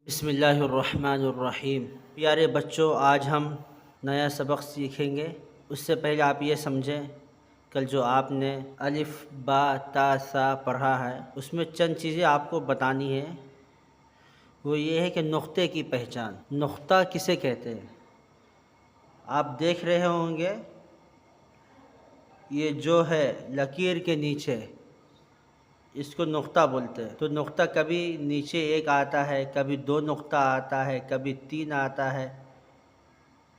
بسم اللہ الرحمن الرحیم۔ پیارے بچوں، آج ہم نیا سبق سیکھیں گے۔ اس سے پہلے آپ یہ سمجھیں، کل جو آپ نے الف با تا سا پڑھا ہے، اس میں چند چیزیں آپ کو بتانی ہے۔ وہ یہ ہے کہ نقطے کی پہچان، نقطہ کسے کہتے ہیں؟ آپ دیکھ رہے ہوں گے، یہ جو ہے لکیر کے نیچے، اس کو نقطہ بولتے ہیں۔ تو نقطہ کبھی نیچے ایک آتا ہے، کبھی دو نقطہ آتا ہے، کبھی تین آتا ہے،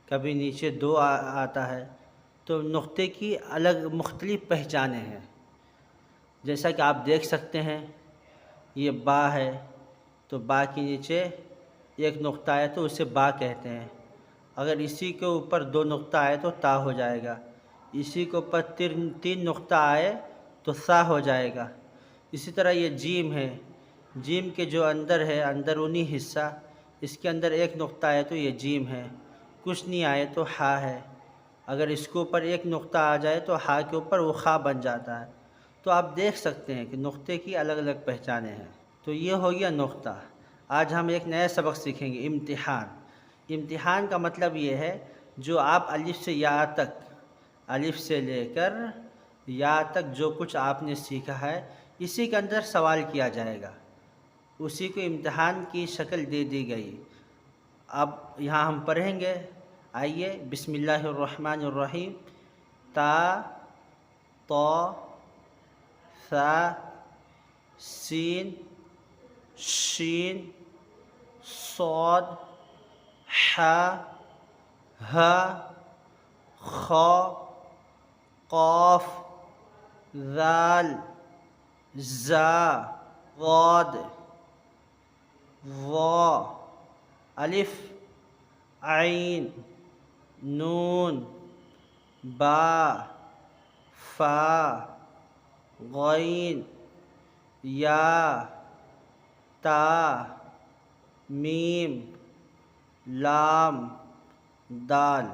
کبھی نیچے دو آتا ہے۔ تو نقطے کی الگ مختلف پہچانیں ہیں۔ جیسا کہ آپ دیکھ سکتے ہیں، یہ با ہے، تو با کے نیچے ایک نقطہ آئے تو اسے با کہتے ہیں۔ اگر اسی کے اوپر دو نقطہ آئے تو تا ہو جائے گا، اسی کے اوپر تین نقطہ آئے تو سا ہو جائے گا۔ اسی طرح یہ جیم ہے، جیم کے جو اندر ہے، اندرونی حصہ، اس کے اندر ایک نقطہ آئے تو یہ جیم ہے، کچھ نہیں آئے تو ہا ہے۔ اگر اس کے اوپر ایک نقطہ آ جائے تو ہا کے اوپر وہ خا بن جاتا ہے۔ تو آپ دیکھ سکتے ہیں کہ نقطے کی الگ الگ پہچانیں ہیں۔ تو یہ ہو گیا نقطہ۔ آج ہم ایک نیا سبق سیکھیں گے، امتحان۔ امتحان کا مطلب یہ ہے جو آپ الف سے یا تک، الف سے لے کر یا تک جو کچھ آپ نے سیکھا ہے، اسی کے اندر سوال کیا جائے گا، اسی کو امتحان کی شکل دے دی گئی۔ اب یہاں ہم پڑھیں گے، آئیے، بسم اللہ الرحمن الرحیم۔ تا طا ثا سین شین صاد ح ہ خ قاف ذال زا ضاد ظا الف عین نون با فا غین یا تا میم لام دال۔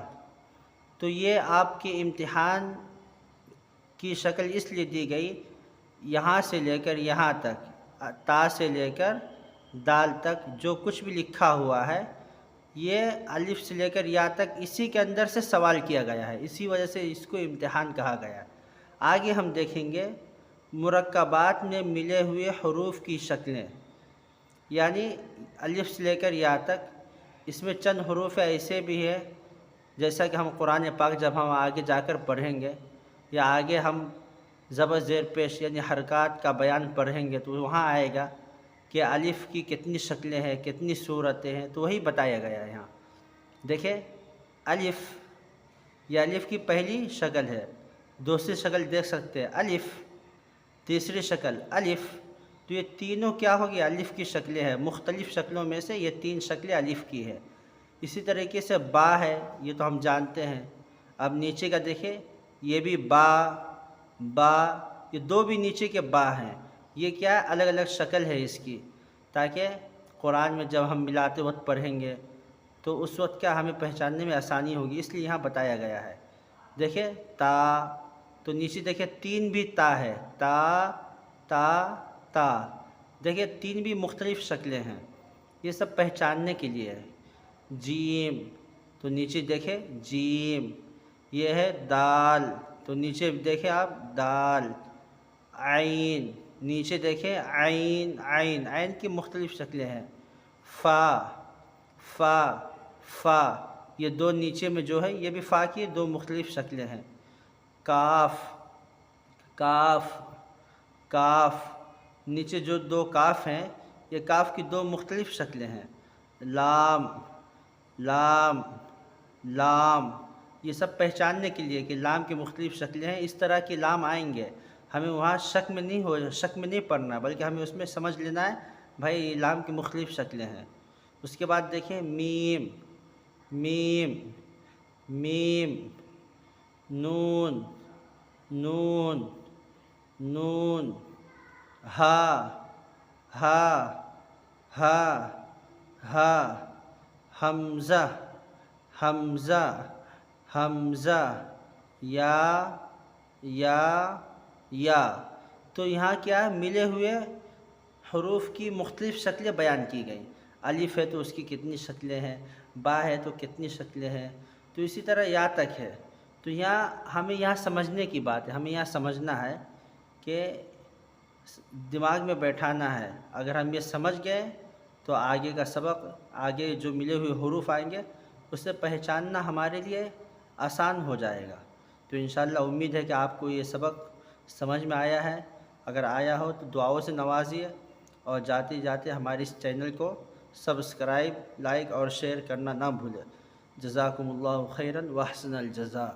تو یہ آپ کے امتحان کی شکل اس لیے دی گئی، یہاں سے لے کر یہاں تک، تا سے لے کر دال تک جو کچھ بھی لکھا ہوا ہے، یہ الف سے لے کر یا تک اسی کے اندر سے سوال کیا گیا ہے، اسی وجہ سے اس کو امتحان کہا گیا۔ آگے ہم دیکھیں گے مرکبات میں ملے ہوئے حروف کی شکلیں، یعنی الف سے لے کر یا تک، اس میں چند حروف ایسے بھی ہیں، جیسا کہ ہم قرآن پاک جب ہم آگے جا کر پڑھیں گے، یا آگے ہم زبر زیر پیش یعنی حرکات کا بیان پڑھیں گے، تو وہاں آئے گا کہ الف کی کتنی شکلیں ہیں، کتنی صورتیں ہیں، تو وہی بتایا گیا ہے یہاں۔ دیکھیں، الف، یہ الف کی پہلی شکل ہے۔ دوسری شکل دیکھ سکتے ہیں، الف۔ تیسری شکل الف۔ تو یہ تینوں کیا ہوگی؟ الف کی شکلیں ہیں، مختلف شکلوں میں سے یہ تین شکلیں الف کی ہے۔ اسی طریقے سے با ہے، یہ تو ہم جانتے ہیں۔ اب نیچے کا دیکھیں، یہ بھی با، یہ دو بھی نیچے کے با ہیں۔ یہ کیا الگ الگ شکل ہے اس کی، تاکہ قرآن میں جب ہم ملاتے وقت پڑھیں گے تو اس وقت کیا ہمیں پہچاننے میں آسانی ہوگی، اس لیے یہاں بتایا گیا ہے۔ دیکھیں تا، تو نیچے دیکھیں تین بھی تا ہے، تا تا تا۔ دیکھیں تین بھی مختلف شکلیں ہیں، یہ سب پہچاننے کے لیے ہے۔ جیم، تو نیچے دیکھیں جیم۔ یہ ہے دال، تو نیچے دیکھیں آپ دال۔ عین، نیچے دیکھیں عین، عین کی مختلف شکلیں ہیں۔ فا، یہ دو نیچے میں جو ہے، یہ بھی فا کی دو مختلف شکلیں ہیں۔ کاف، نیچے جو دو کاف ہیں، یہ کاف کی دو مختلف شکلیں ہیں۔ لام، یہ سب پہچاننے کے لیے کہ لام کی مختلف شکلیں ہیں، اس طرح کی لام آئیں گے، ہمیں وہاں شک میں نہیں پڑنا، بلکہ ہمیں اس میں سمجھ لینا ہے بھائی لام کی مختلف شکلیں ہیں۔ اس کے بعد دیکھیں میم، نون، ہا، حمزہ، یا۔ تو یہاں کیا ملے ہوئے حروف کی مختلف شکلیں بیان کی گئیں۔ الف ہے تو اس کی کتنی شکلیں ہیں، با ہے تو کتنی شکلیں ہیں، تو اسی طرح یا تک ہے۔ تو یہاں ہمیں یہاں سمجھنے کی بات ہے، ہمیں یہاں سمجھنا ہے کہ دماغ میں بیٹھانا ہے۔ اگر ہم یہ سمجھ گئے تو آگے کا سبق، آگے جو ملے ہوئے حروف آئیں گے اسے پہچاننا ہمارے لیے آسان ہو جائے گا۔ تو انشاءاللہ امید ہے کہ آپ کو یہ سبق سمجھ میں آیا ہے۔ اگر آیا ہو تو دعاؤں سے نوازیے، اور جاتے جاتے ہمارے اس چینل کو سبسکرائب، لائک اور شیئر کرنا نہ بھولیں۔ جزاکم اللہ خیراً واحسن الجزاء۔